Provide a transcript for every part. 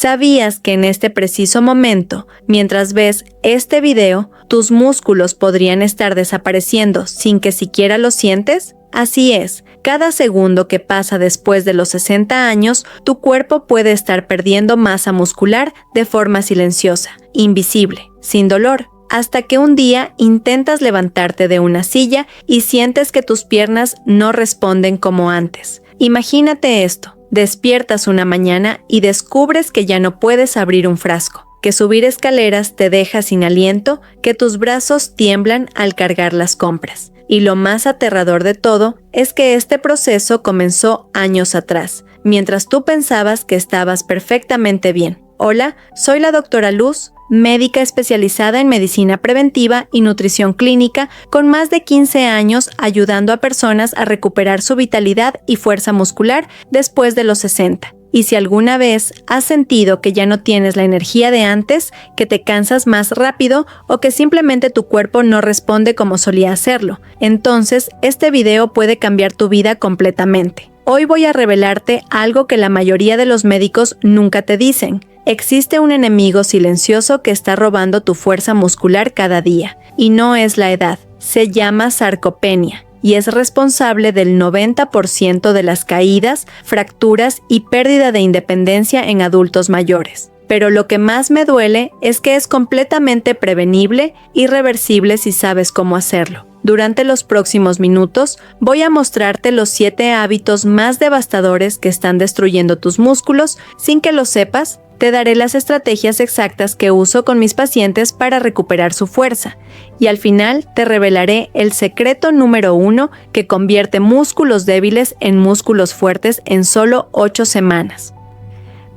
¿Sabías que en este preciso momento, mientras ves este video, tus músculos podrían estar desapareciendo sin que siquiera lo sientes? Así es, cada segundo que pasa después de los 60 años, tu cuerpo puede estar perdiendo masa muscular de forma silenciosa, invisible, sin dolor, hasta que un día intentas levantarte de una silla y sientes que tus piernas no responden como antes. Imagínate esto. Despiertas una mañana y descubres que ya no puedes abrir un frasco, que subir escaleras te deja sin aliento, que tus brazos tiemblan al cargar las compras. Y lo más aterrador de todo es que este proceso comenzó años atrás, mientras tú pensabas que estabas perfectamente bien. Hola, soy la doctora Luz, médica especializada en medicina preventiva y nutrición clínica, con más de 15 años ayudando a personas a recuperar su vitalidad y fuerza muscular después de los 60. Y si alguna vez has sentido que ya no tienes la energía de antes, que te cansas más rápido o que simplemente tu cuerpo no responde como solía hacerlo, entonces este video puede cambiar tu vida completamente. Hoy voy a revelarte algo que la mayoría de los médicos nunca te dicen. Existe un enemigo silencioso que está robando tu fuerza muscular cada día, y no es la edad. Se llama sarcopenia, y es responsable del 90% de las caídas, fracturas y pérdida de independencia en adultos mayores. Pero lo que más me duele es que es completamente prevenible y reversible si sabes cómo hacerlo. Durante los próximos minutos voy a mostrarte los 7 hábitos más devastadores que están destruyendo tus músculos sin que lo sepas. Te daré las estrategias exactas que uso con mis pacientes para recuperar su fuerza. Y al final te revelaré el secreto número 1 que convierte músculos débiles en músculos fuertes en solo 8 semanas.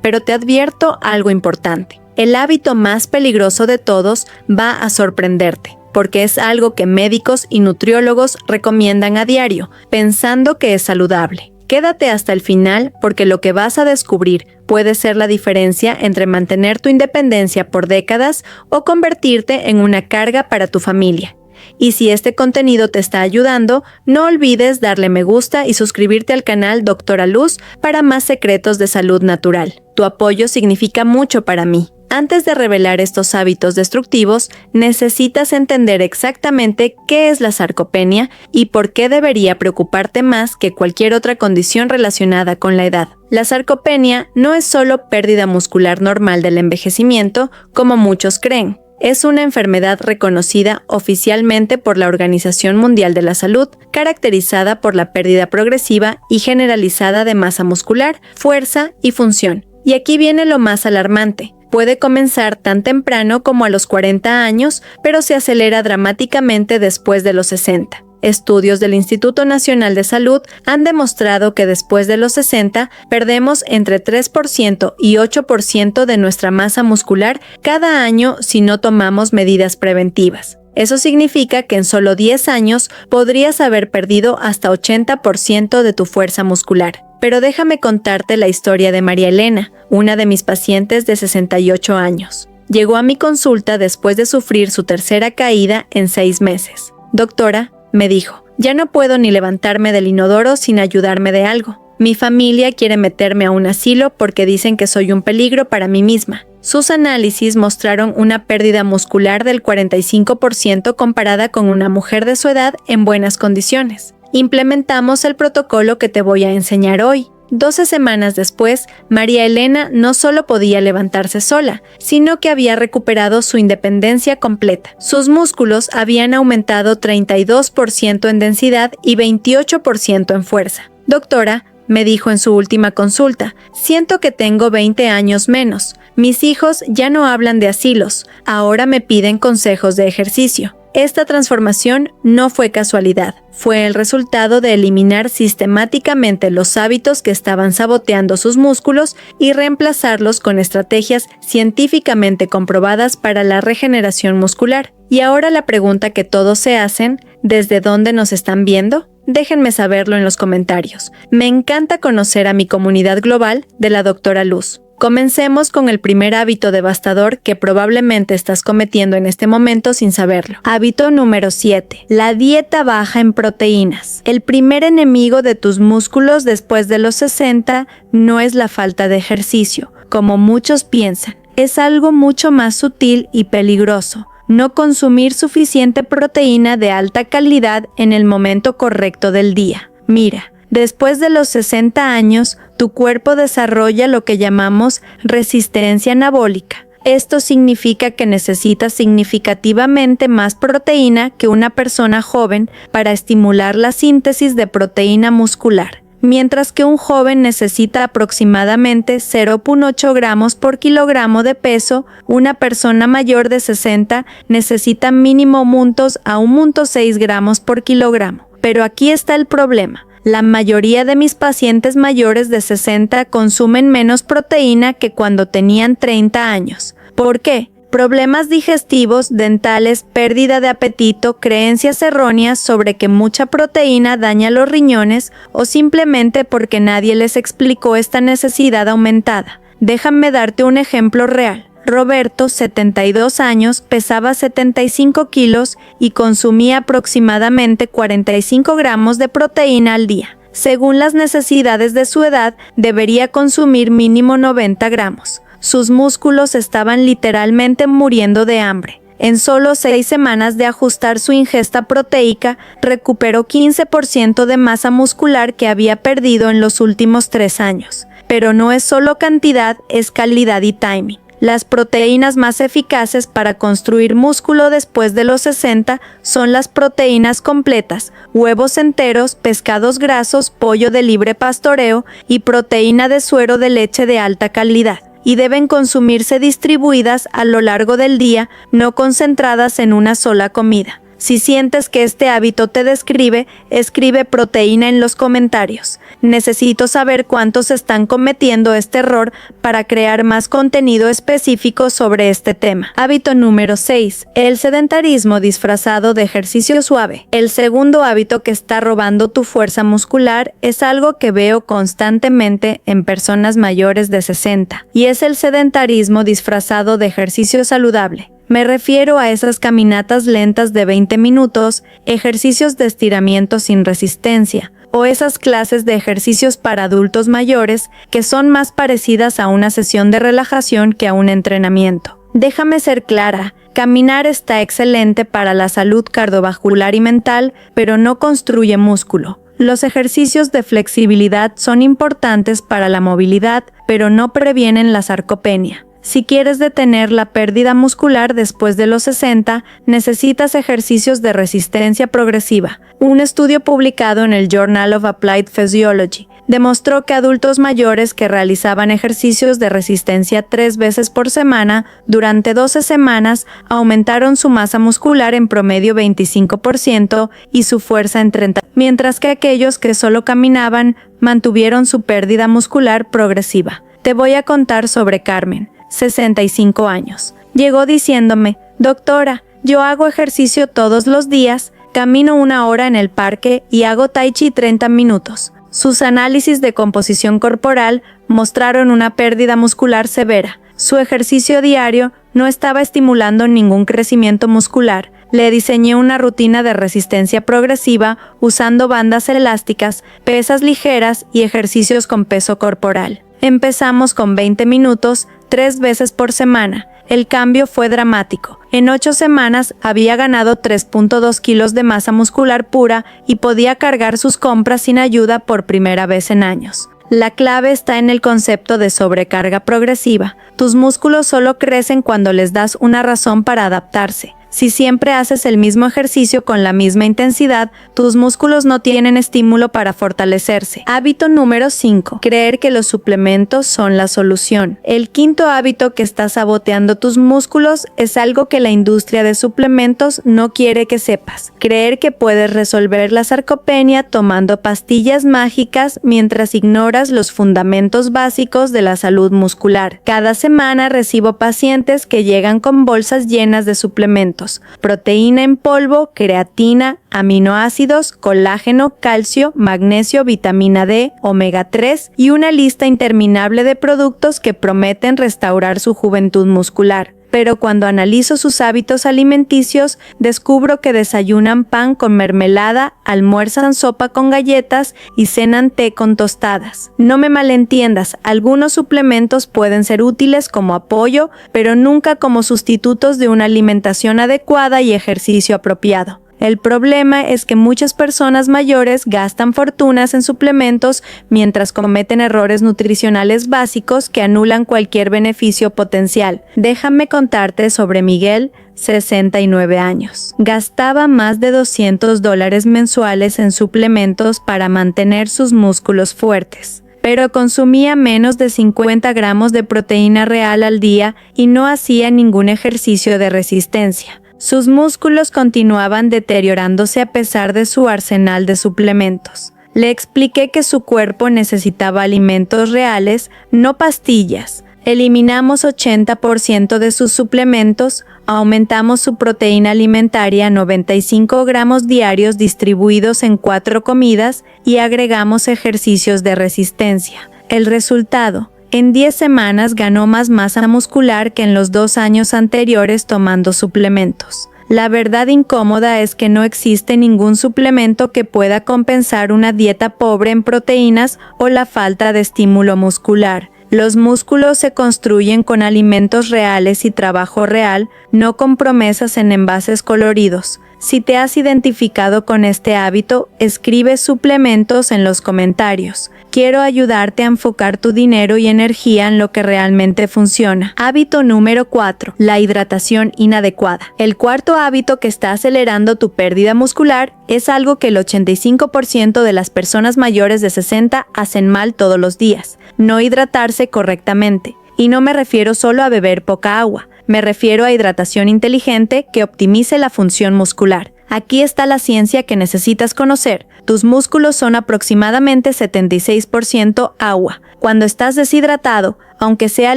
Pero te advierto algo importante. El hábito más peligroso de todos va a sorprenderte, porque es algo que médicos y nutriólogos recomiendan a diario, pensando que es saludable. Quédate hasta el final porque lo que vas a descubrir puede ser la diferencia entre mantener tu independencia por décadas o convertirte en una carga para tu familia. Y si este contenido te está ayudando, no olvides darle me gusta y suscribirte al canal Doctora Luz para más secretos de salud natural. Tu apoyo significa mucho para mí. Antes de revelar estos hábitos destructivos, necesitas entender exactamente qué es la sarcopenia y por qué debería preocuparte más que cualquier otra condición relacionada con la edad. La sarcopenia no es solo pérdida muscular normal del envejecimiento, como muchos creen. Es una enfermedad reconocida oficialmente por la Organización Mundial de la Salud, caracterizada por la pérdida progresiva y generalizada de masa muscular, fuerza y función. Y aquí viene lo más alarmante. Puede comenzar tan temprano como a los 40 años, pero se acelera dramáticamente después de los 60. Estudios del Instituto Nacional de Salud han demostrado que después de los 60 perdemos entre 3% y 8% de nuestra masa muscular cada año si no tomamos medidas preventivas. Eso significa que en solo 10 años podrías haber perdido hasta 80% de tu fuerza muscular. Pero déjame contarte la historia de María Elena, una de mis pacientes de 68 años. Llegó a mi consulta después de sufrir su tercera caída en 6 meses. Doctora, me dijo, ya no puedo ni levantarme del inodoro sin ayudarme de algo. Mi familia quiere meterme a un asilo porque dicen que soy un peligro para mí misma. Sus análisis mostraron una pérdida muscular del 45% comparada con una mujer de su edad en buenas condiciones. Implementamos el protocolo que te voy a enseñar hoy. 12 semanas después, María Elena no solo podía levantarse sola, sino que había recuperado su independencia completa. Sus músculos habían aumentado 32% en densidad y 28% en fuerza. Doctora, me dijo en su última consulta, siento que tengo 20 años menos. Mis hijos ya no hablan de asilos, ahora me piden consejos de ejercicio. Esta transformación no fue casualidad, fue el resultado de eliminar sistemáticamente los hábitos que estaban saboteando sus músculos y reemplazarlos con estrategias científicamente comprobadas para la regeneración muscular. Y ahora la pregunta que todos se hacen, ¿desde dónde nos están viendo? Déjenme saberlo en los comentarios. Me encanta conocer a mi comunidad global de la Doctora Luz. Comencemos con el primer hábito devastador que probablemente estás cometiendo en este momento sin saberlo. Hábito número 7. La dieta baja en proteínas. El primer enemigo de tus músculos después de los 60 no es la falta de ejercicio. como muchos piensan. Es algo mucho más sutil y peligroso. No consumir suficiente proteína de alta calidad en el momento correcto del día. Mira, después de los 60 años, tu cuerpo desarrolla lo que llamamos resistencia anabólica. Esto significa que necesitas significativamente más proteína que una persona joven para estimular la síntesis de proteína muscular, mientras que un joven necesita aproximadamente 0,8 gramos por kilogramo de peso, una persona mayor de 60 necesita mínimo 1,6 gramos por kilogramo. Pero aquí está el problema. La mayoría de mis pacientes mayores de 60 consumen menos proteína que cuando tenían 30 años. ¿Por qué? Problemas digestivos, dentales, pérdida de apetito, creencias erróneas sobre que mucha proteína daña los riñones o simplemente porque nadie les explicó esta necesidad aumentada. Déjame darte un ejemplo real. Roberto, 72 años, pesaba 75 kilos y consumía aproximadamente 45 gramos de proteína al día. Según las necesidades de su edad, debería consumir mínimo 90 gramos. Sus músculos estaban literalmente muriendo de hambre. En solo 6 semanas de ajustar su ingesta proteica, recuperó 15% de masa muscular que había perdido en los últimos 3 años. Pero no es solo cantidad, es calidad y timing. Las proteínas más eficaces para construir músculo después de los 60 son las proteínas completas, huevos enteros, pescados grasos, pollo de libre pastoreo y proteína de suero de leche de alta calidad. Y deben consumirse distribuidas a lo largo del día, no concentradas en una sola comida. Si sientes que este hábito te describe, escribe proteína en los comentarios. Necesito saber cuántos están cometiendo este error para crear más contenido específico sobre este tema. Hábito número 6. El sedentarismo disfrazado de ejercicio suave. El segundo hábito que está robando tu fuerza muscular es algo que veo constantemente en personas mayores de 60, y es el sedentarismo disfrazado de ejercicio saludable. Me refiero a esas caminatas lentas de 20 minutos, ejercicios de estiramiento sin resistencia, o esas clases de ejercicios para adultos mayores que son más parecidas a una sesión de relajación que a un entrenamiento. Déjame ser clara, caminar está excelente para la salud cardiovascular y mental, pero no construye músculo. Los ejercicios de flexibilidad son importantes para la movilidad, pero no previenen la sarcopenia. Si quieres detener la pérdida muscular después de los 60, necesitas ejercicios de resistencia progresiva. Un estudio publicado en el Journal of Applied Physiology demostró que adultos mayores que realizaban ejercicios de resistencia 3 veces por semana durante 12 semanas aumentaron su masa muscular en promedio 25% y su fuerza en 30%, mientras que aquellos que solo caminaban mantuvieron su pérdida muscular progresiva. Te voy a contar sobre Carmen, 65 años. Llegó diciéndome: doctora, yo hago ejercicio todos los días, camino 1 hora en el parque y hago tai chi 30 minutos. Sus análisis de composición corporal mostraron una pérdida muscular severa. Su ejercicio diario no estaba estimulando ningún crecimiento muscular. Le diseñé una rutina de resistencia progresiva usando bandas elásticas, pesas ligeras y ejercicios con peso corporal. Empezamos con 20 minutos, 3 veces por semana. El cambio fue dramático. En 8 semanas había ganado 3.2 kilos de masa muscular pura y podía cargar sus compras sin ayuda por primera vez en años. La clave está en el concepto de sobrecarga progresiva. Tus músculos solo crecen cuando les das una razón para adaptarse. Si siempre haces el mismo ejercicio con la misma intensidad, tus músculos no tienen estímulo para fortalecerse. Hábito número 5. Creer que los suplementos son la solución. El quinto hábito que está saboteando tus músculos es algo que la industria de suplementos no quiere que sepas. Creer que puedes resolver la sarcopenia tomando pastillas mágicas mientras ignoras los fundamentos básicos de la salud muscular. Cada semana recibo pacientes que llegan con bolsas llenas de suplementos. Proteína en polvo, creatina, aminoácidos, colágeno, calcio, magnesio, vitamina D, omega 3 y una lista interminable de productos que prometen restaurar su juventud muscular. pero cuando analizo sus hábitos alimenticios, descubro que desayunan pan con mermelada, almuerzan sopa con galletas y cenan té con tostadas. No me malentiendas, algunos suplementos pueden ser útiles como apoyo, pero nunca como sustitutos de una alimentación adecuada y ejercicio apropiado. El problema es que muchas personas mayores gastan fortunas en suplementos mientras cometen errores nutricionales básicos que anulan cualquier beneficio potencial. Déjame contarte sobre Miguel, 69 años. Gastaba más de $200 mensuales en suplementos para mantener sus músculos fuertes, pero consumía menos de 50 gramos de proteína real al día y no hacía ningún ejercicio de resistencia. Sus músculos continuaban deteriorándose a pesar de su arsenal de suplementos. Le expliqué que su cuerpo necesitaba alimentos reales, no pastillas. Eliminamos 80% de sus suplementos, aumentamos su proteína alimentaria a 95 gramos diarios distribuidos en 4 comidas y agregamos ejercicios de resistencia. El resultado: en 10 semanas ganó más masa muscular que en los 2 años anteriores tomando suplementos. La verdad incómoda es que no existe ningún suplemento que pueda compensar una dieta pobre en proteínas o la falta de estímulo muscular. Los músculos se construyen con alimentos reales y trabajo real, no con promesas en envases coloridos. Si te has identificado con este hábito, escribe suplementos en los comentarios. Quiero ayudarte a enfocar tu dinero y energía en lo que realmente funciona. Hábito número 4. La hidratación inadecuada. El cuarto hábito que está acelerando tu pérdida muscular es algo que el 85% de las personas mayores de 60 hacen mal todos los días: no hidratarse correctamente. Y no me refiero solo a beber poca agua. Me refiero a hidratación inteligente que optimice la función muscular. Aquí está la ciencia que necesitas conocer. Tus músculos son aproximadamente 76% agua. Cuando estás deshidratado, aunque sea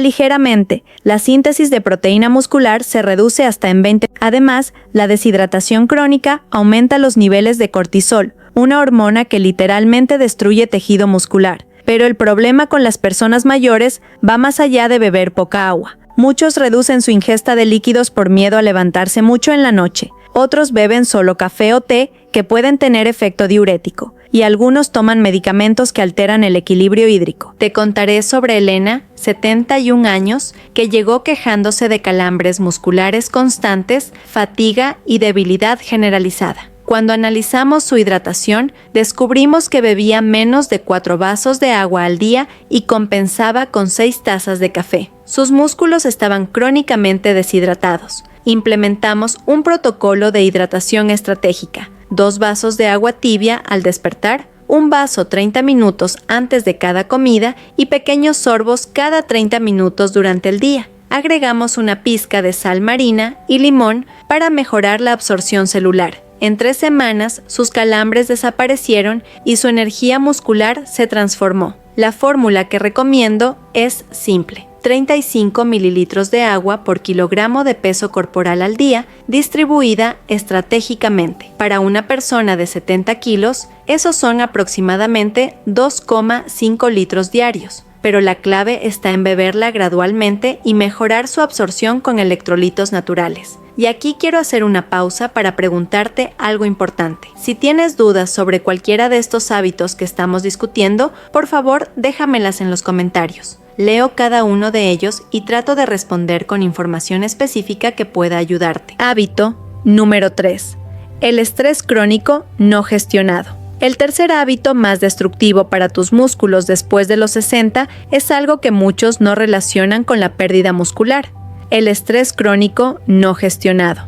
ligeramente, la síntesis de proteína muscular se reduce hasta en 20%. Además, la deshidratación crónica aumenta los niveles de cortisol, una hormona que literalmente destruye tejido muscular. Pero el problema con las personas mayores va más allá de beber poca agua. Muchos reducen su ingesta de líquidos por miedo a levantarse mucho en la noche. Otros beben solo café o té, que pueden tener efecto diurético. Y algunos toman medicamentos que alteran el equilibrio hídrico. Te contaré sobre Elena, 71 años, que llegó quejándose de calambres musculares constantes, fatiga y debilidad generalizada. Cuando analizamos su hidratación, descubrimos que bebía menos de 4 vasos de agua al día y compensaba con 6 tazas de café. Sus músculos estaban crónicamente deshidratados. Implementamos un protocolo de hidratación estratégica: 2 vasos de agua tibia al despertar, 1 vaso 30 minutos antes de cada comida y pequeños sorbos cada 30 minutos durante el día. Agregamos una pizca de sal marina y limón para mejorar la absorción celular. En 3 semanas, sus calambres desaparecieron y su energía muscular se transformó. La fórmula que recomiendo es simple: 35 mililitros de agua por kilogramo de peso corporal al día, distribuida estratégicamente. Para una persona de 70 kilos, esos son aproximadamente 2,5 litros diarios. Pero la clave está en beberla gradualmente y mejorar su absorción con electrolitos naturales. Y aquí quiero hacer una pausa para preguntarte algo importante. Si tienes dudas sobre cualquiera de estos hábitos que estamos discutiendo, por favor déjamelas en los comentarios. Leo cada uno de ellos y trato de responder con información específica que pueda ayudarte. Hábito número 3. El estrés crónico no gestionado. El tercer hábito más destructivo para tus músculos después de los 60 es algo que muchos no relacionan con la pérdida muscular: el estrés crónico no gestionado.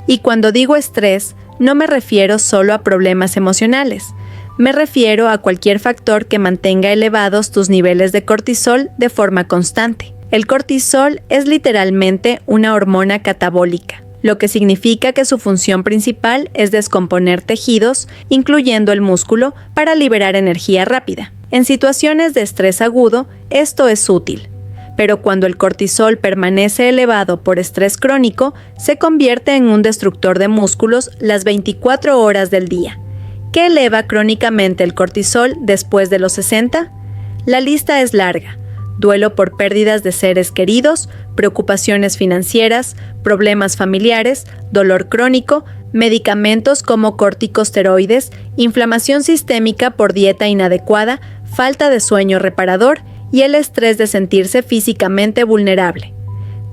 Y cuando digo estrés, no me refiero solo a problemas emocionales. Me refiero a cualquier factor que mantenga elevados tus niveles de cortisol de forma constante. El cortisol es literalmente una hormona catabólica, lo que significa que su función principal es descomponer tejidos, incluyendo el músculo, para liberar energía rápida. En situaciones de estrés agudo, esto es útil. Pero cuando el cortisol permanece elevado por estrés crónico, se convierte en un destructor de músculos las 24 horas del día. ¿Qué eleva crónicamente el cortisol después de los 60? La lista es larga. duelo por pérdidas de seres queridos, preocupaciones financieras, problemas familiares, dolor crónico, medicamentos como corticosteroides, inflamación sistémica por dieta inadecuada, falta de sueño reparador y el estrés de sentirse físicamente vulnerable.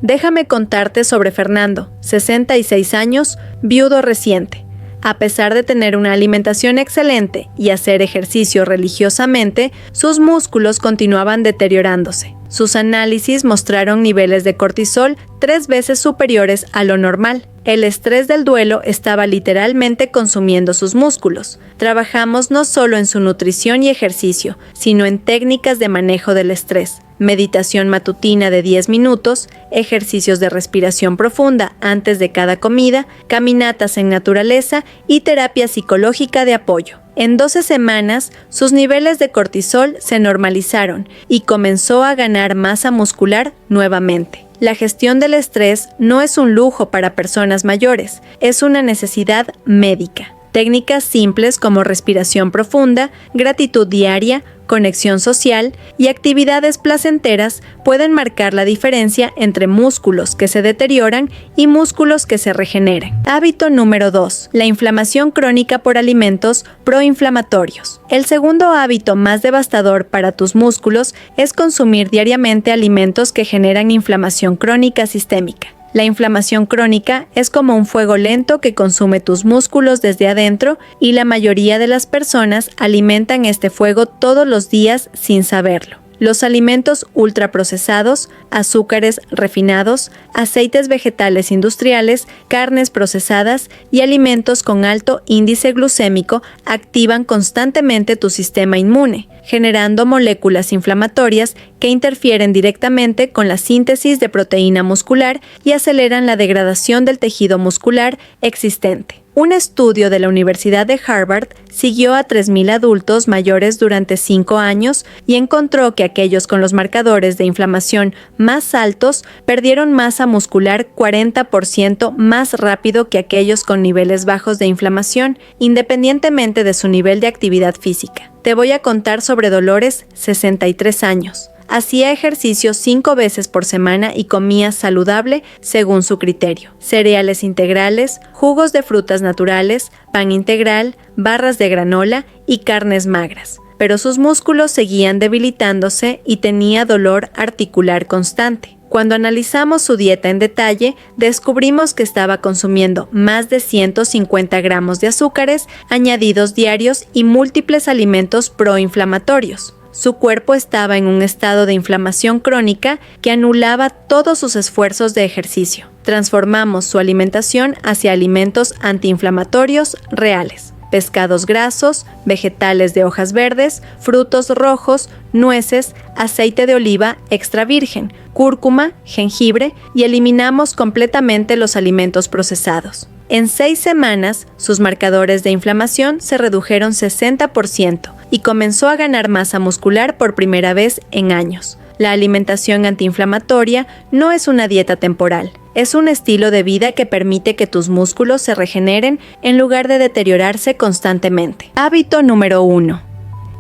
Déjame contarte sobre Fernando, 66 años, viudo reciente. A pesar de tener una alimentación excelente y hacer ejercicio religiosamente, sus músculos continuaban deteriorándose. Sus análisis mostraron niveles de cortisol 3 veces superiores a lo normal. El estrés del duelo estaba literalmente consumiendo sus músculos. Trabajamos no solo en su nutrición y ejercicio, sino en técnicas de manejo del estrés, meditación matutina de 10 minutos, ejercicios de respiración profunda antes de cada comida, caminatas en naturaleza y terapia psicológica de apoyo. En 12 semanas, sus niveles de cortisol se normalizaron y comenzó a ganar masa muscular nuevamente. La gestión del estrés no es un lujo para personas mayores, es una necesidad médica. Técnicas simples como respiración profunda, gratitud diaria, conexión social y actividades placenteras pueden marcar la diferencia entre músculos que se deterioran y músculos que se regeneran. Hábito número 2. La inflamación crónica por alimentos proinflamatorios. El segundo hábito más devastador para tus músculos es consumir diariamente alimentos que generan inflamación crónica sistémica. La inflamación crónica es como un fuego lento que consume tus músculos desde adentro y la mayoría de las personas alimentan este fuego todos los días sin saberlo. Los alimentos ultraprocesados, azúcares refinados, aceites vegetales industriales, carnes procesadas y alimentos con alto índice glucémico activan constantemente tu sistema inmune, generando moléculas inflamatorias que interfieren directamente con la síntesis de proteína muscular y aceleran la degradación del tejido muscular existente. Un estudio de la Universidad de Harvard siguió a 3.000 adultos mayores durante 5 años y encontró que aquellos con los marcadores de inflamación más altos perdieron masa muscular 40% más rápido que aquellos con niveles bajos de inflamación, independientemente de su nivel de actividad física. Te voy a contar sobre Dolores, 63 años. Hacía ejercicio 5 veces por semana y comía saludable según su criterio. Cereales integrales, jugos de frutas naturales, pan integral, barras de granola y carnes magras. Pero sus músculos seguían debilitándose y tenía dolor articular constante. Cuando analizamos su dieta en detalle, descubrimos que estaba consumiendo más de 150 gramos de azúcares añadidos diarios y múltiples alimentos proinflamatorios. Su cuerpo estaba en un estado de inflamación crónica que anulaba todos sus esfuerzos de ejercicio. Transformamos su alimentación hacia alimentos antiinflamatorios reales. Pescados grasos, vegetales de hojas verdes, frutos rojos, nueces, aceite de oliva extra virgen, cúrcuma, jengibre y eliminamos completamente los alimentos procesados. En 6 semanas, sus marcadores de inflamación se redujeron 60% y comenzó a ganar masa muscular por primera vez en años. La alimentación antiinflamatoria no es una dieta temporal, es un estilo de vida que permite que tus músculos se regeneren en lugar de deteriorarse constantemente. Hábito número 1.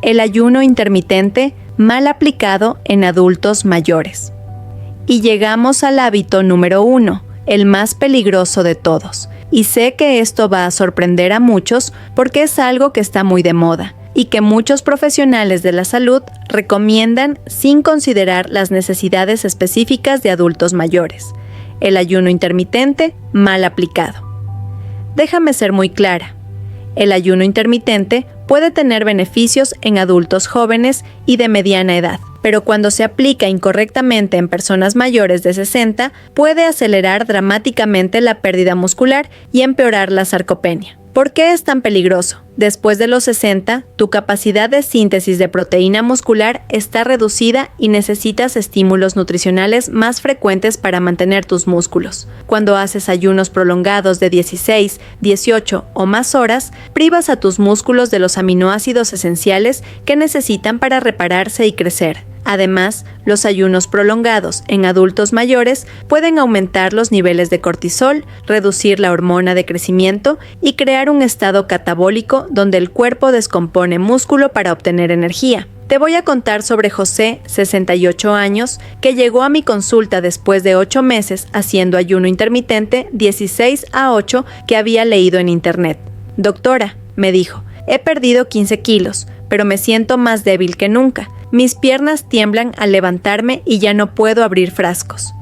El ayuno intermitente mal aplicado en adultos mayores. Y llegamos al hábito número 1, el más peligroso de todos. Y sé que esto va a sorprender a muchos porque es algo que está muy de moda y que muchos profesionales de la salud recomiendan sin considerar las necesidades específicas de adultos mayores. El ayuno intermitente mal aplicado. Déjame ser muy clara. El ayuno intermitente puede tener beneficios en adultos jóvenes y de mediana edad, pero cuando se aplica incorrectamente en personas mayores de 60, puede acelerar dramáticamente la pérdida muscular y empeorar la sarcopenia. ¿Por qué es tan peligroso? Después de los 60, tu capacidad de síntesis de proteína muscular está reducida y necesitas estímulos nutricionales más frecuentes para mantener tus músculos. Cuando haces ayunos prolongados de 16, 18 o más horas, privas a tus músculos de los aminoácidos esenciales que necesitan para repararse y crecer. Además, los ayunos prolongados en adultos mayores pueden aumentar los niveles de cortisol, reducir la hormona de crecimiento y crear un estado catabólico donde el cuerpo descompone músculo para obtener energía. Te voy a contar sobre José, 68 años, que llegó a mi consulta después de 8 meses haciendo ayuno intermitente 16 a 8 que había leído en internet. Doctora, me dijo, he perdido 15 kilos, pero me siento más débil que nunca. Mis piernas tiemblan al levantarme y ya no puedo abrir frascos.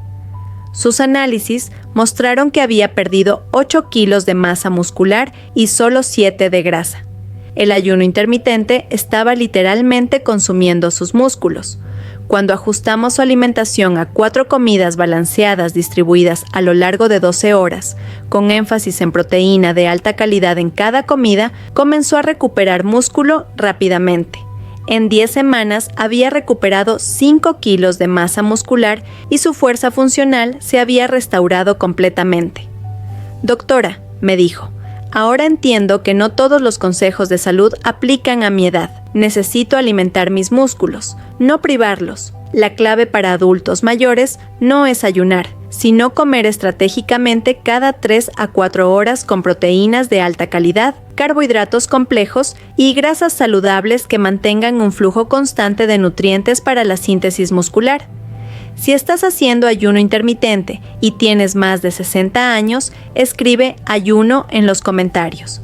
Sus análisis mostraron que había perdido 8 kilos de masa muscular y solo 7 de grasa. El ayuno intermitente estaba literalmente consumiendo sus músculos. Cuando ajustamos su alimentación a 4 comidas balanceadas distribuidas a lo largo de 12 horas, con énfasis en proteína de alta calidad en cada comida, comenzó a recuperar músculo rápidamente. En 10 semanas había recuperado 5 kilos de masa muscular y su fuerza funcional se había restaurado completamente. Doctora, me dijo, ahora entiendo que no todos los consejos de salud aplican a mi edad. Necesito alimentar mis músculos, no privarlos. La clave para adultos mayores no es ayunar, sino comer estratégicamente cada 3 a 4 horas con proteínas de alta calidad, carbohidratos complejos y grasas saludables que mantengan un flujo constante de nutrientes para la síntesis muscular. Si estás haciendo ayuno intermitente y tienes más de 60 años, escribe ayuno en los comentarios.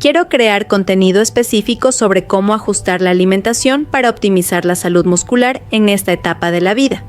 Quiero crear contenido específico sobre cómo ajustar la alimentación para optimizar la salud muscular en esta etapa de la vida.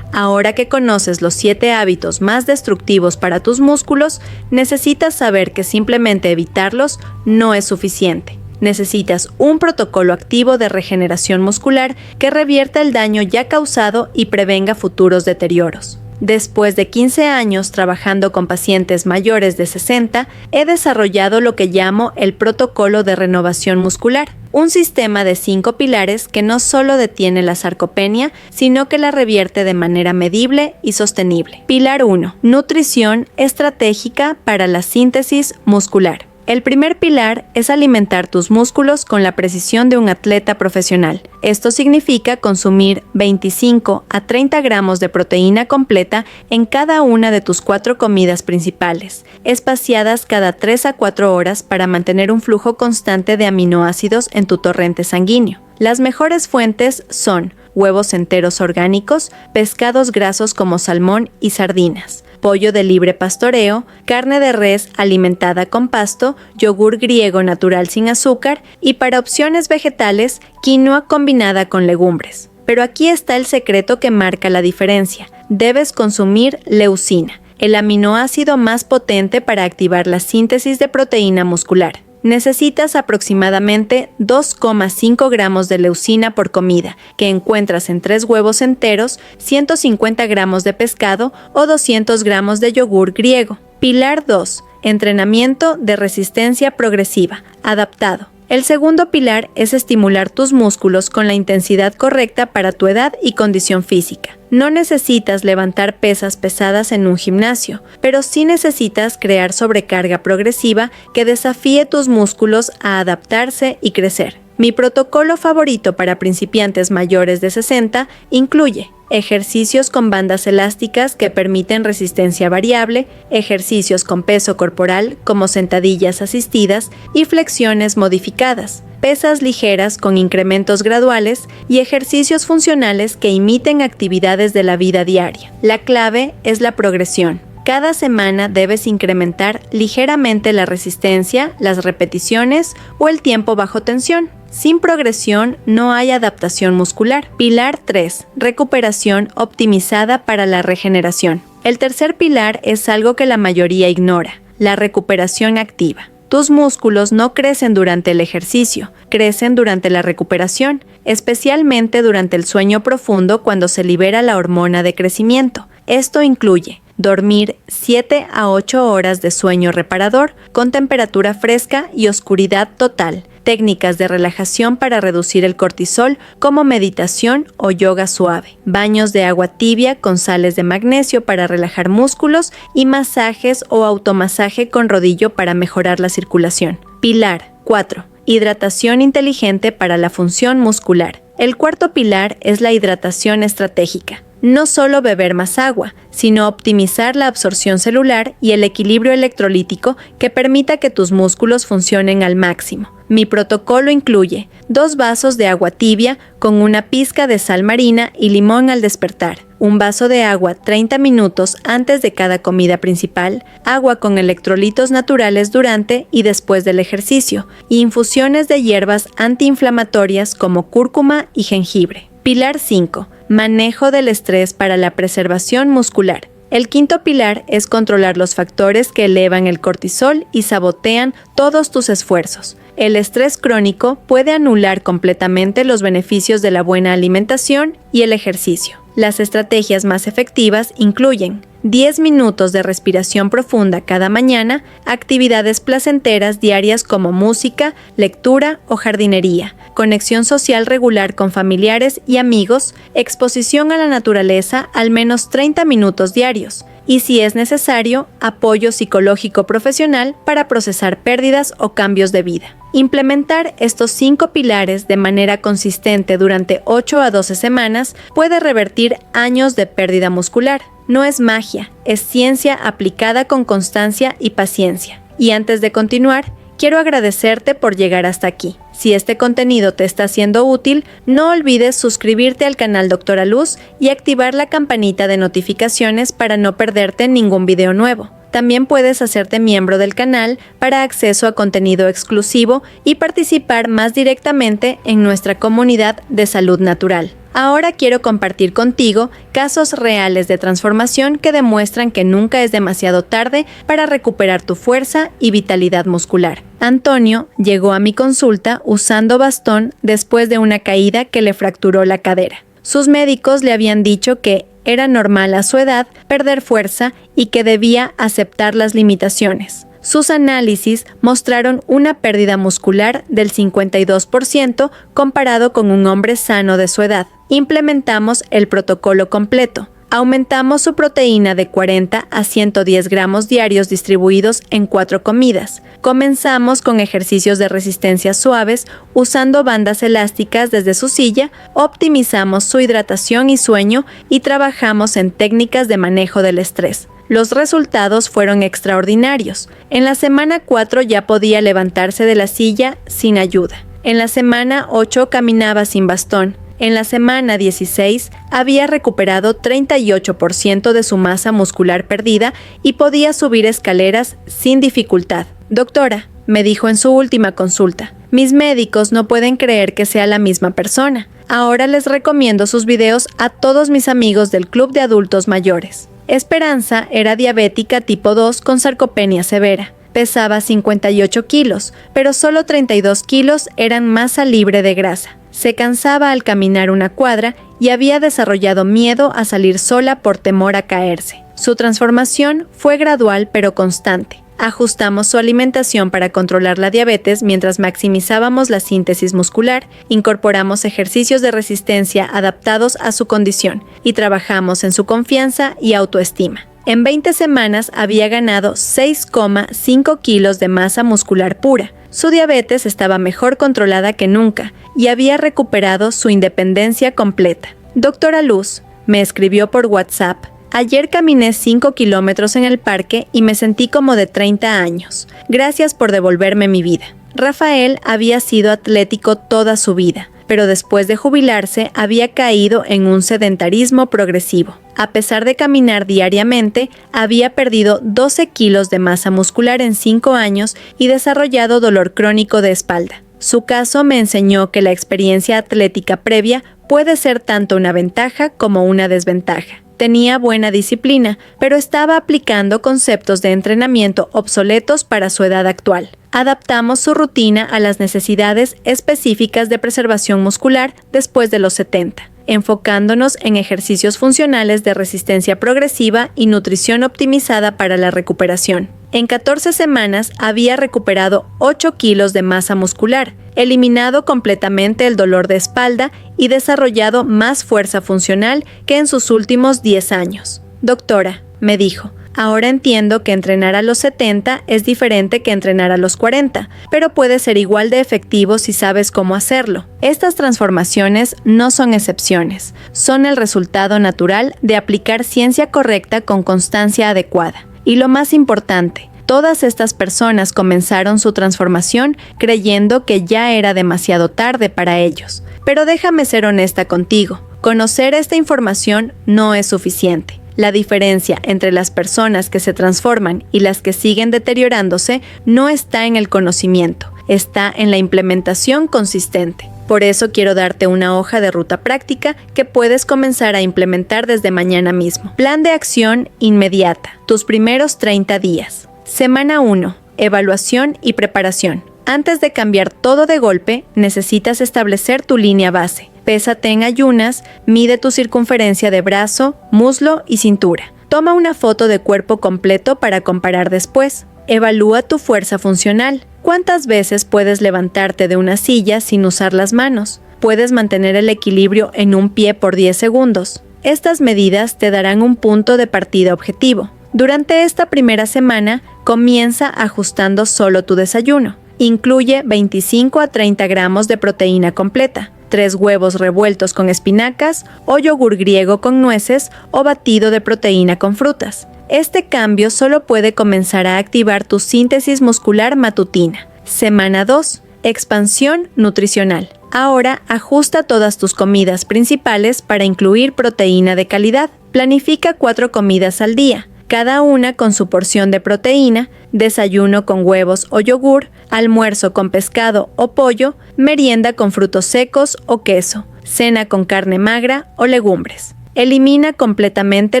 Ahora que conoces los 7 hábitos más destructivos para tus músculos, necesitas saber que simplemente evitarlos no es suficiente. Necesitas un protocolo activo de regeneración muscular que revierta el daño ya causado y prevenga futuros deterioros. Después de 15 años trabajando con pacientes mayores de 60, he desarrollado lo que llamo el protocolo de renovación muscular, un sistema de 5 pilares que no solo detiene la sarcopenia, sino que la revierte de manera medible y sostenible. Pilar 1. Nutrición estratégica para la síntesis muscular. El primer pilar es alimentar tus músculos con la precisión de un atleta profesional. Esto significa consumir 25 a 30 gramos de proteína completa en cada una de tus 4 comidas principales, espaciadas cada 3 a 4 horas para mantener un flujo constante de aminoácidos en tu torrente sanguíneo. Las mejores fuentes son huevos enteros orgánicos, pescados grasos como salmón y sardinas, pollo de libre pastoreo, carne de res alimentada con pasto, yogur griego natural sin azúcar y para opciones vegetales, quinoa combinada con legumbres. Pero aquí está el secreto que marca la diferencia. Debes consumir leucina, el aminoácido más potente para activar la síntesis de proteína muscular. Necesitas aproximadamente 2,5 gramos de leucina por comida, que encuentras en 3 huevos enteros, 150 gramos de pescado o 200 gramos de yogur griego. Pilar 2. Entrenamiento de resistencia progresiva, adaptado. El segundo pilar es estimular tus músculos con la intensidad correcta para tu edad y condición física. No necesitas levantar pesas pesadas en un gimnasio, pero sí necesitas crear sobrecarga progresiva que desafíe tus músculos a adaptarse y crecer. Mi protocolo favorito para principiantes mayores de 60 incluye ejercicios con bandas elásticas que permiten resistencia variable, ejercicios con peso corporal como sentadillas asistidas y flexiones modificadas, pesas ligeras con incrementos graduales y ejercicios funcionales que imiten actividades de la vida diaria. La clave es la progresión. Cada semana debes incrementar ligeramente la resistencia, las repeticiones o el tiempo bajo tensión. Sin progresión no hay adaptación muscular. Pilar 3. Recuperación optimizada para la regeneración. El tercer pilar es algo que la mayoría ignora, la recuperación activa. Tus músculos no crecen durante el ejercicio, crecen durante la recuperación, especialmente durante el sueño profundo cuando se libera la hormona de crecimiento. Esto incluye dormir 7 a 8 horas de sueño reparador con temperatura fresca y oscuridad total, técnicas de relajación para reducir el cortisol como meditación o yoga suave, baños de agua tibia con sales de magnesio para relajar músculos y masajes o automasaje con rodillo para mejorar la circulación. Pilar 4. Hidratación inteligente para la función muscular. El cuarto pilar es la hidratación estratégica. No solo beber más agua, sino optimizar la absorción celular y el equilibrio electrolítico que permita que tus músculos funcionen al máximo. Mi protocolo incluye 2 vasos de agua tibia con una pizca de sal marina y limón al despertar, un vaso de agua 30 minutos antes de cada comida principal, agua con electrolitos naturales durante y después del ejercicio, y infusiones de hierbas antiinflamatorias como cúrcuma y jengibre. Pilar 5. Manejo del estrés para la preservación muscular. El quinto pilar es controlar los factores que elevan el cortisol y sabotean todos tus esfuerzos. El estrés crónico puede anular completamente los beneficios de la buena alimentación y el ejercicio. Las estrategias más efectivas incluyen 10 minutos de respiración profunda cada mañana, actividades placenteras diarias como música, lectura o jardinería, conexión social regular con familiares y amigos, exposición a la naturaleza al menos 30 minutos diarios, y si es necesario, apoyo psicológico profesional para procesar pérdidas o cambios de vida. Implementar estos 5 pilares de manera consistente durante 8 a 12 semanas puede revertir años de pérdida muscular. No es magia, es ciencia aplicada con constancia y paciencia. Y antes de continuar, quiero agradecerte por llegar hasta aquí. Si este contenido te está siendo útil, no olvides suscribirte al canal Doctora Luz y activar la campanita de notificaciones para no perderte ningún video nuevo. También puedes hacerte miembro del canal para acceso a contenido exclusivo y participar más directamente en nuestra comunidad de salud natural. Ahora quiero compartir contigo casos reales de transformación que demuestran que nunca es demasiado tarde para recuperar tu fuerza y vitalidad muscular. Antonio llegó a mi consulta usando bastón después de una caída que le fracturó la cadera. Sus médicos le habían dicho que era normal a su edad perder fuerza y que debía aceptar las limitaciones. Sus análisis mostraron una pérdida muscular del 52% comparado con un hombre sano de su edad. Implementamos el protocolo completo. Aumentamos su proteína de 40 a 110 gramos diarios distribuidos en 4 comidas. Comenzamos con ejercicios de resistencia suaves usando bandas elásticas desde su silla, optimizamos su hidratación y sueño y trabajamos en técnicas de manejo del estrés. Los resultados fueron extraordinarios. En la semana 4 ya podía levantarse de la silla sin ayuda. En la semana 8 caminaba sin bastón. En la semana 16 había recuperado 38% de su masa muscular perdida y podía subir escaleras sin dificultad. Doctora, me dijo en su última consulta, mis médicos no pueden creer que sea la misma persona. Ahora les recomiendo sus videos a todos mis amigos del Club de Adultos Mayores. Esperanza era diabética tipo 2 con sarcopenia severa. Pesaba 58 kilos, pero solo 32 kilos eran masa libre de grasa. Se cansaba al caminar una cuadra y había desarrollado miedo a salir sola por temor a caerse. Su transformación fue gradual pero constante. Ajustamos su alimentación para controlar la diabetes mientras maximizábamos la síntesis muscular, incorporamos ejercicios de resistencia adaptados a su condición y trabajamos en su confianza y autoestima. En 20 semanas había ganado 6,5 kilos de masa muscular pura. Su diabetes estaba mejor controlada que nunca y había recuperado su independencia completa. Doctora Luz, me escribió por WhatsApp. Ayer caminé 5 kilómetros en el parque y me sentí como de 30 años. Gracias por devolverme mi vida. Rafael había sido atlético toda su vida, pero después de jubilarse había caído en un sedentarismo progresivo. A pesar de caminar diariamente, había perdido 12 kilos de masa muscular en 5 años y desarrollado dolor crónico de espalda. Su caso me enseñó que la experiencia atlética previa puede ser tanto una ventaja como una desventaja. Tenía buena disciplina, pero estaba aplicando conceptos de entrenamiento obsoletos para su edad actual. Adaptamos su rutina a las necesidades específicas de preservación muscular después de los 70, enfocándonos en ejercicios funcionales de resistencia progresiva y nutrición optimizada para la recuperación. En 14 semanas había recuperado 8 kilos de masa muscular, eliminado completamente el dolor de espalda y desarrollado más fuerza funcional que en sus últimos 10 años. Doctora, me dijo, ahora entiendo que entrenar a los 70 es diferente que entrenar a los 40, pero puede ser igual de efectivo si sabes cómo hacerlo. Estas transformaciones no son excepciones, son el resultado natural de aplicar ciencia correcta con constancia adecuada. Y lo más importante, Todas estas personas comenzaron su transformación creyendo que ya era demasiado tarde para ellos. Pero déjame ser honesta contigo, conocer esta información no es suficiente. La diferencia entre las personas que se transforman y las que siguen deteriorándose no está en el conocimiento, está en la implementación consistente. Por eso quiero darte una hoja de ruta práctica que puedes comenzar a implementar desde mañana mismo. Plan de acción inmediata. Tus primeros 30 días. Semana 1. Evaluación y preparación. Antes de cambiar todo de golpe, necesitas establecer tu línea base. Pésate en ayunas, mide tu circunferencia de brazo, muslo y cintura. Toma una foto de cuerpo completo para comparar después. Evalúa tu fuerza funcional. ¿Cuántas veces puedes levantarte de una silla sin usar las manos? ¿Puedes mantener el equilibrio en un pie por 10 segundos? Estas medidas te darán un punto de partida objetivo. Durante esta primera semana, comienza ajustando solo tu desayuno. Incluye 25 a 30 gramos de proteína completa, 3 huevos revueltos con espinacas o yogur griego con nueces o batido de proteína con frutas. Este cambio solo puede comenzar a activar tu síntesis muscular matutina. Semana 2. Expansión nutricional. Ahora ajusta todas tus comidas principales para incluir proteína de calidad. Planifica 4 comidas al día, cada una con su porción de proteína, desayuno con huevos o yogur, almuerzo con pescado o pollo, merienda con frutos secos o queso, cena con carne magra o legumbres. Elimina completamente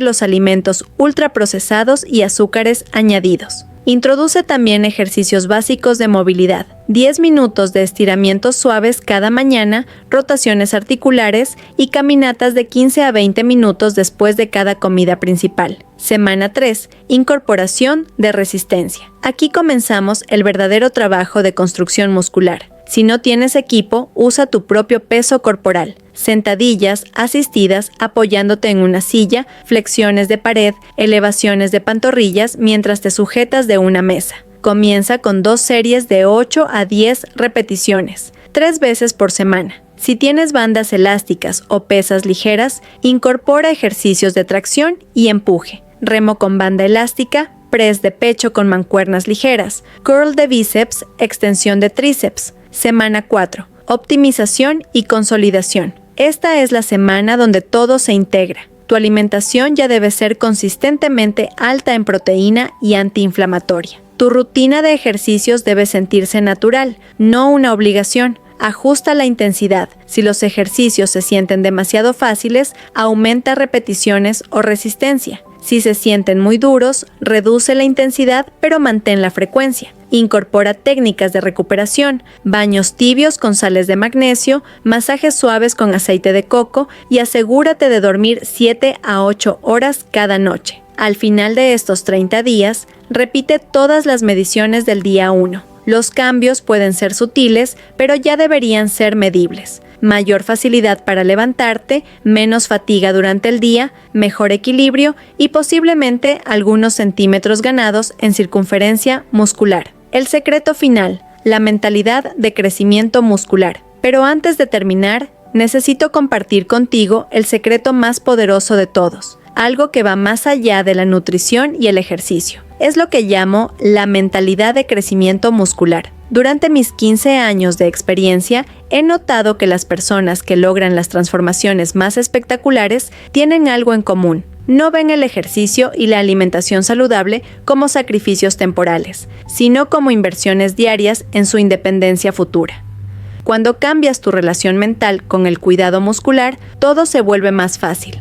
los alimentos ultraprocesados y azúcares añadidos. Introduce también ejercicios básicos de movilidad, 10 minutos de estiramientos suaves cada mañana, rotaciones articulares y caminatas de 15 a 20 minutos después de cada comida principal. Semana 3. Incorporación de resistencia. Aquí comenzamos el verdadero trabajo de construcción muscular. Si no tienes equipo, usa tu propio peso corporal. Sentadillas asistidas apoyándote en una silla, flexiones de pared, elevaciones de pantorrillas mientras te sujetas de una mesa. Comienza con 2 series de 8 a 10 repeticiones, 3 veces por semana. Si tienes bandas elásticas o pesas ligeras, incorpora ejercicios de tracción y empuje, remo con banda elástica, press de pecho con mancuernas ligeras, curl de bíceps, extensión de tríceps. Semana 4. Optimización y consolidación. Esta es la semana donde todo se integra. Tu alimentación ya debe ser consistentemente alta en proteína y antiinflamatoria. Tu rutina de ejercicios debe sentirse natural, no una obligación. Ajusta la intensidad. Si los ejercicios se sienten demasiado fáciles, aumenta repeticiones o resistencia. Si se sienten muy duros, reduce la intensidad pero mantén la frecuencia. Incorpora técnicas de recuperación, baños tibios con sales de magnesio, masajes suaves con aceite de coco y asegúrate de dormir 7 a 8 horas cada noche. Al final de estos 30 días, repite todas las mediciones del día 1. Los cambios pueden ser sutiles, pero ya deberían ser medibles. Mayor facilidad para levantarte, menos fatiga durante el día, mejor equilibrio y posiblemente algunos centímetros ganados en circunferencia muscular. El secreto final, la mentalidad de crecimiento muscular. Pero antes de terminar, necesito compartir contigo el secreto más poderoso de todos, algo que va más allá de la nutrición y el ejercicio. Es lo que llamo la mentalidad de crecimiento muscular. Durante mis 15 años de experiencia, he notado que las personas que logran las transformaciones más espectaculares tienen algo en común. No ven el ejercicio y la alimentación saludable como sacrificios temporales, sino como inversiones diarias en su independencia futura. Cuando cambias tu relación mental con el cuidado muscular, todo se vuelve más fácil.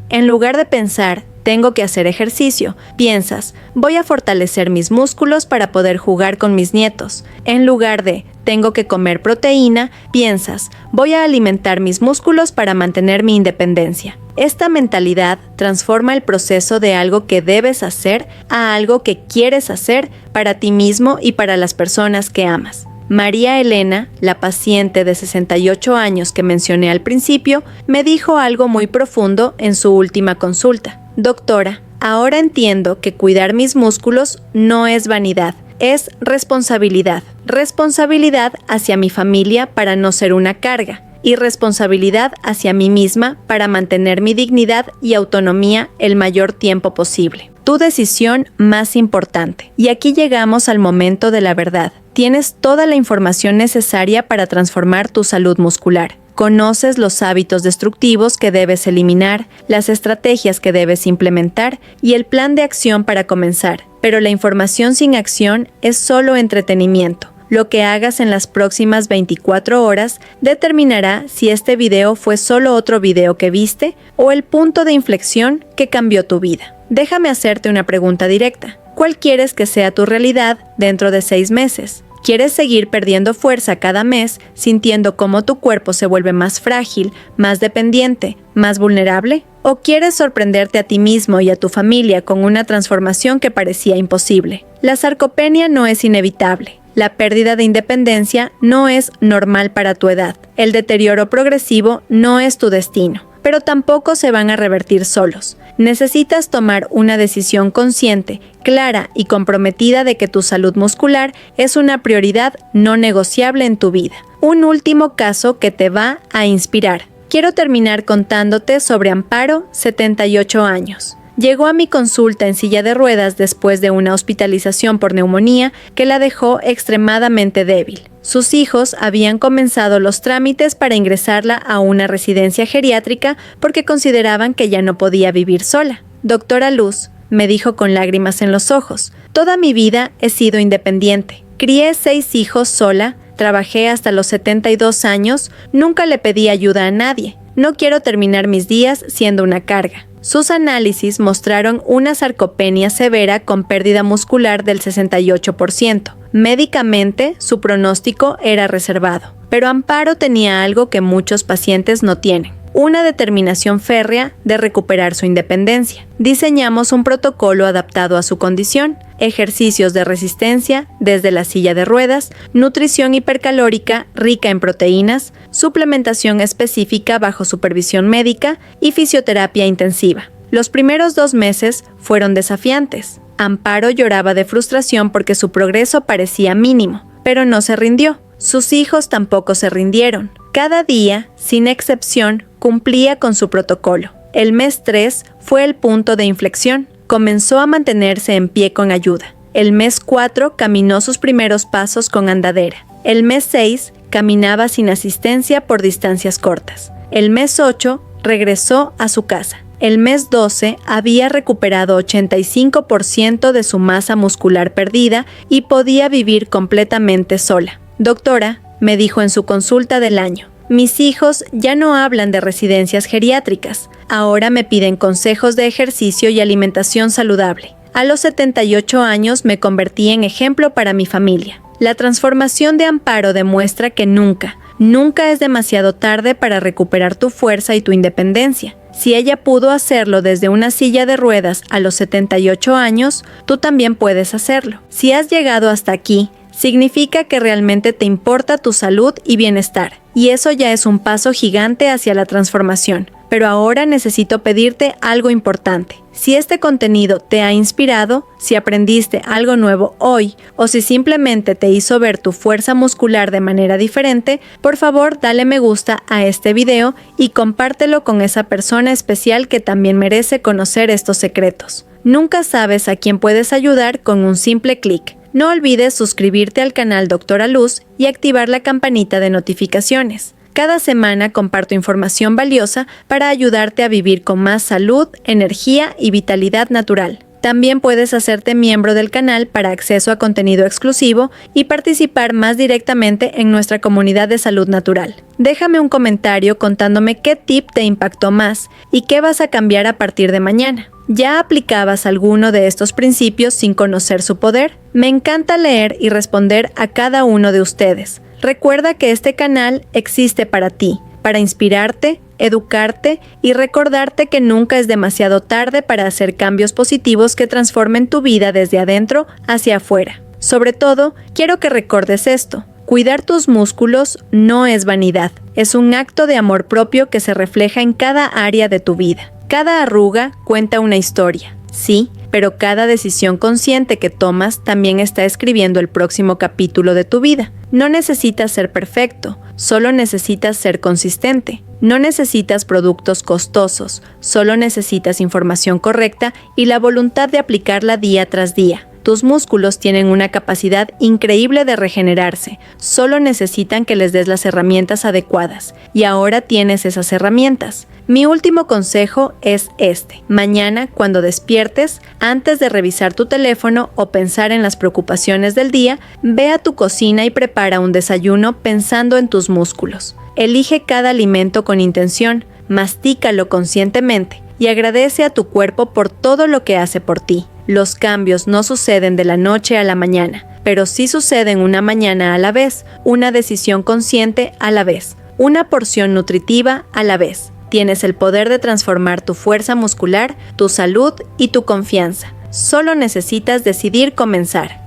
En lugar de pensar, tengo que hacer ejercicio, piensas, voy a fortalecer mis músculos para poder jugar con mis nietos. En lugar de, tengo que comer proteína, piensas, voy a alimentar mis músculos para mantener mi independencia. Esta mentalidad transforma el proceso de algo que debes hacer a algo que quieres hacer para ti mismo y para las personas que amas. María Elena, la paciente de 68 años que mencioné al principio, me dijo algo muy profundo en su última consulta. Doctora, ahora entiendo que cuidar mis músculos no es vanidad, es responsabilidad. Responsabilidad hacia mi familia para no ser una carga y responsabilidad hacia mí misma para mantener mi dignidad y autonomía el mayor tiempo posible. tu decisión más importante. Y aquí llegamos al momento de la verdad. Tienes toda la información necesaria para transformar tu salud muscular. Conoces los hábitos destructivos que debes eliminar, las estrategias que debes implementar y el plan de acción para comenzar. Pero la información sin acción es solo entretenimiento. Lo que hagas en las próximas 24 horas determinará si este video fue solo otro video que viste o el punto de inflexión que cambió tu vida. Déjame hacerte una pregunta directa. ¿Cuál quieres que sea tu realidad dentro de 6 meses? ¿Quieres seguir perdiendo fuerza cada mes, sintiendo cómo tu cuerpo se vuelve más frágil, más dependiente, más vulnerable? ¿O quieres sorprenderte a ti mismo y a tu familia con una transformación que parecía imposible? La sarcopenia no es inevitable. La pérdida de independencia no es normal para tu edad. El deterioro progresivo no es tu destino, pero tampoco se van a revertir solos. Necesitas tomar una decisión consciente, clara y comprometida de que tu salud muscular es una prioridad no negociable en tu vida. Un último caso que te va a inspirar. Quiero terminar contándote sobre Amparo, 78 años. Llegó a mi consulta en silla de ruedas después de una hospitalización por neumonía que la dejó extremadamente débil. Sus hijos habían comenzado los trámites para ingresarla a una residencia geriátrica porque consideraban que ya no podía vivir sola. Doctora Luz, me dijo con lágrimas en los ojos, toda mi vida he sido independiente. Crié 6 hijos sola, trabajé hasta los 72 años, nunca le pedí ayuda a nadie. No quiero terminar mis días siendo una carga. Sus análisis mostraron una sarcopenia severa con pérdida muscular del 68%. Médicamente, su pronóstico era reservado, pero Amparo tenía algo que muchos pacientes no tienen: una determinación férrea de recuperar su independencia. Diseñamos un protocolo adaptado a su condición, ejercicios de resistencia desde la silla de ruedas, nutrición hipercalórica rica en proteínas, suplementación específica bajo supervisión médica y fisioterapia intensiva. Los primeros 2 meses fueron desafiantes. Amparo lloraba de frustración porque su progreso parecía mínimo, pero no se rindió. Sus hijos tampoco se rindieron. Cada día, sin excepción, cumplía con su protocolo. El mes 3 fue el punto de inflexión. Comenzó a mantenerse en pie con ayuda. El mes 4 caminó sus primeros pasos con andadera. El mes 6 caminaba sin asistencia por distancias cortas. El mes 8 regresó a su casa. El mes 12 había recuperado 85% de su masa muscular perdida y podía vivir completamente sola. Doctora, me dijo en su consulta del año, mis hijos ya no hablan de residencias geriátricas, ahora me piden consejos de ejercicio y alimentación saludable. A los 78 años me convertí en ejemplo para mi familia. La transformación de Amparo demuestra que nunca es demasiado tarde para recuperar tu fuerza y tu independencia. Si ella pudo hacerlo desde una silla de ruedas a los 78 años, tú también puedes hacerlo. Si has llegado hasta aquí, significa que realmente te importa tu salud y bienestar, y eso ya es un paso gigante hacia la transformación. Pero ahora necesito pedirte algo importante. Si este contenido te ha inspirado, si aprendiste algo nuevo hoy, o si simplemente te hizo ver tu fuerza muscular de manera diferente, por favor dale me gusta a este video y compártelo con esa persona especial que también merece conocer estos secretos. Nunca sabes a quién puedes ayudar con un simple clic. No olvides suscribirte al canal Doctora Luz y activar la campanita de notificaciones. Cada semana comparto información valiosa para ayudarte a vivir con más salud, energía y vitalidad natural. También puedes hacerte miembro del canal para acceso a contenido exclusivo y participar más directamente en nuestra comunidad de salud natural. Déjame un comentario contándome qué tip te impactó más y qué vas a cambiar a partir de mañana. ¿Ya aplicabas alguno de estos principios sin conocer su poder? Me encanta leer y responder a cada uno de ustedes. Recuerda que este canal existe para ti, para inspirarte, educarte y recordarte que nunca es demasiado tarde para hacer cambios positivos que transformen tu vida desde adentro hacia afuera. Sobre todo, quiero que recordes esto. Cuidar tus músculos no es vanidad, es un acto de amor propio que se refleja en cada área de tu vida. Cada arruga cuenta una historia. Sí, pero cada decisión consciente que tomas también está escribiendo el próximo capítulo de tu vida. No necesitas ser perfecto, solo necesitas ser consistente. No necesitas productos costosos, solo necesitas información correcta y la voluntad de aplicarla día tras día. Tus músculos tienen una capacidad increíble de regenerarse, solo necesitan que les des las herramientas adecuadas, y ahora tienes esas herramientas. Mi último consejo es este: mañana, cuando despiertes, antes de revisar tu teléfono o pensar en las preocupaciones del día, ve a tu cocina y prepara un desayuno pensando en tus músculos. Elige cada alimento con intención, mastícalo conscientemente y agradece a tu cuerpo por todo lo que hace por ti. Los cambios no suceden de la noche a la mañana, pero sí suceden una mañana a la vez, una decisión consciente a la vez, una porción nutritiva a la vez. Tienes el poder de transformar tu fuerza muscular, tu salud y tu confianza. Solo necesitas decidir comenzar.